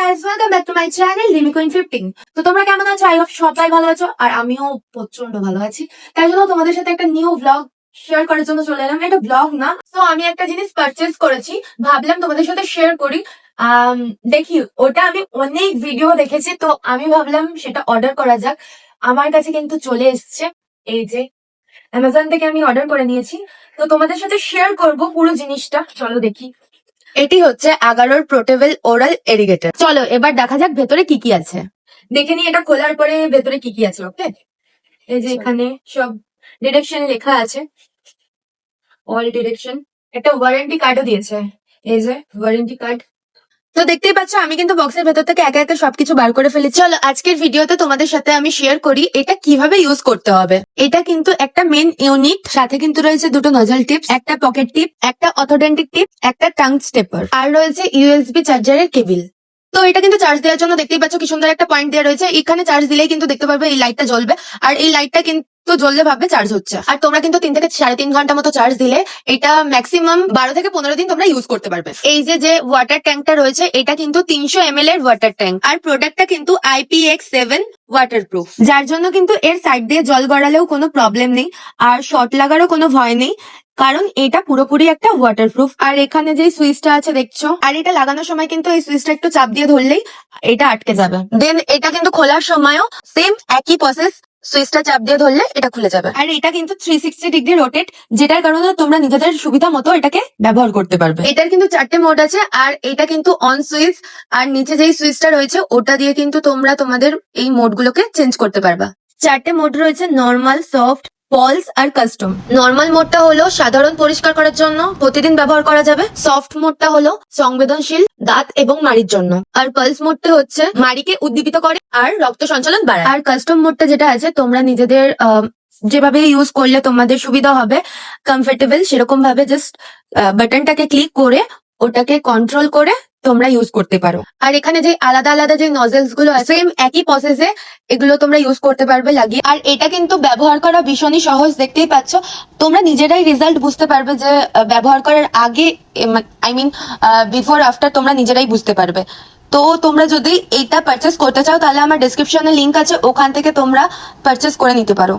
Guys, welcome back to my channel Rimi queen 15। তো তোমরা কেমন আছো? আই হোপ সবাই ভালো আছো, আর আমিও প্রচন্ড ভালো আছি। তাই জন্য তোমাদের সাথে একটা নিউ ব্লগ শেয়ার করার জন্য চলে এলাম। এটা ব্লগ না, তো আমি একটা জিনিস পারচেজ করেছি, ভাবলাম তোমাদের সাথে শেয়ার করি। দেখি, ওটা আমি অনেক ভিডিও দেখেছি, তো আমি ভাবলাম সেটা অর্ডার করা যাক। আমার কাছে কিন্তু চলে এসছে, এই যে অ্যামাজন থেকে আমি অর্ডার করে নিয়েছি। তো তোমাদের সাথে শেয়ার করব পুরো জিনিসটা, চলো দেখি। এটি হচ্ছে 11 পোর্টেবল ওরাল এরিগেটর। চলো এবার দেখা যাক ভেতরে কি কি আছে। দেখে নি এটা খোলার পরে ভেতরে কি কি আছে। ওকে, এই যে এখানে সব ডিরেকশন লেখা আছে, অল ডিরেকশন। একটা ওয়ারেন্টি কার্ডও দিয়েছে, এই যে ওয়ারেন্টি কার্ড। তো দেখতেই পাচ্ছ আমি কিন্তু বক্সের ভেতর থেকে একে একে সবকিছু বার করে ফেলেছি। চলো আজকের ভিডিওতে তোমাদের সাথে আমি শেয়ার করি এটা কিভাবে ইউজ করতে হবে। এটা কিন্তু একটা মেন ইউনিট, সাথে কিন্তু রয়েছে দুটো নজল টিপস, একটা পকেট টিপ, একটা অর্থোডেন্টিক টিপ, একটা টাং স্টেপার, আর রয়েছে ইউএসবি চার্জারের কেবিল। তো এটা কিন্তু চার্জ দেওয়ার জন্য দেখতেই পাচ্ছ কি সুন্দর একটা পয়েন্ট দেওয়া রয়েছে। এখানে চার্জ দিলেই কিন্তু দেখতে পারবে এই লাইটটা জ্বলবে, আর এই লাইটটা কিন্তু জ্বললে ভাববে চার্জ হচ্ছে। আর তোমরা কিন্তু 3 থেকে 3.5 ঘন্টা মতো চার্জ দিলে এটা ম্যাক্সিমাম 12 থেকে 15 দিন তোমরা ইউজ করতে পারবে। এই যে ওয়াটার ট্যাঙ্কটা রয়েছে এটা কিন্তু 300 ml এর ওয়াটার ট্যাঙ্ক, আর প্রোডাক্টটা কিন্তু IPX7 ওয়াটারপ্রুফ, যার জন্য কিন্তু এর সাইড দিয়ে জল গড়ালেও কোনো প্রবলেম নেই, আর শর্ট লাগারও কোনো ভয় নেই, কারণ এটা পুরোপুরি একটা ওয়াটারপ্রুফ। আর এখানে যে সুইচটা আছে দেখছো, আর এটা লাগানোর সময় কিন্তু এই সুইচটা একটু চাপ দিয়ে ধরলেই এটা আটকে যাবে। দেন এটা কিন্তু খোলার সময়ও সেম একই প্রসেস, সুইচটা চাপ দিয়ে ধরলে এটা খুলে যাবে। আর এটা কিন্তু 360 ডিগ্রি রোটেট, যেটার কারণে তোমরা নিজেদের সুবিধা মতো এটাকে ব্যবহার করতে পারবে। এটার কিন্তু 4টে মোড আছে, আর এটা কিন্তু অন সুইচ, আর নিচে যেই সুইচটা রয়েছে ওটা দিয়ে কিন্তু তোমরা তোমাদের এই মোডগুলোকে চেঞ্জ করতে পারবা। 4টে মোড রয়েছে, নর্মাল, সফট, পলস আর কাস্টম। নর্মাল মোডটা হলো সাধারণ পরিষ্কার করার জন্য, প্রতিদিন ব্যবহার করা যাবে। সফট মোডটা হলো সংবেদনশীল, দাঁত এবং মাড়ির জন্য। আর পালস মোডটা হচ্ছে মাড়িকে উদ্দীপিত করে আর রক্ত সঞ্চালন বাড়ায়। আর কাস্টম মোডটা যেটা আছে তোমরা নিজেদের যেভাবে ইউজ করলে তোমাদের সুবিধা হবে, কমফোর্টেবল, সেরকম ভাবে জাস্ট বাটনটাকে ক্লিক করে ওটাকে কন্ট্রোল করে তোমরা ইউজ করতে পারো। আর এখানে যে আলাদা আলাদা যে নজেলস গুলো আছে সেম একই প্রসেসে এগুলো তোমরা ইউজ করতে পারবে লাগিয়ে। আর এটা কিন্তু ব্যবহার করা ভীষণই সহজ, দেখতেই পাচ্ছ। তোমরা নিজেরাই রেজাল্ট বুঝতে পারবে যে ব্যবহার করার আগে, আই মিন বিফোর আফটার, তোমরা নিজেরাই বুঝতে পারবে। তো তোমরা যদি এইটা পারচেস করতে চাও তাহলে আমার ডেসক্রিপশনে লিংক আছে, ওখান থেকে তোমরা পারচেস করে নিতে পারো।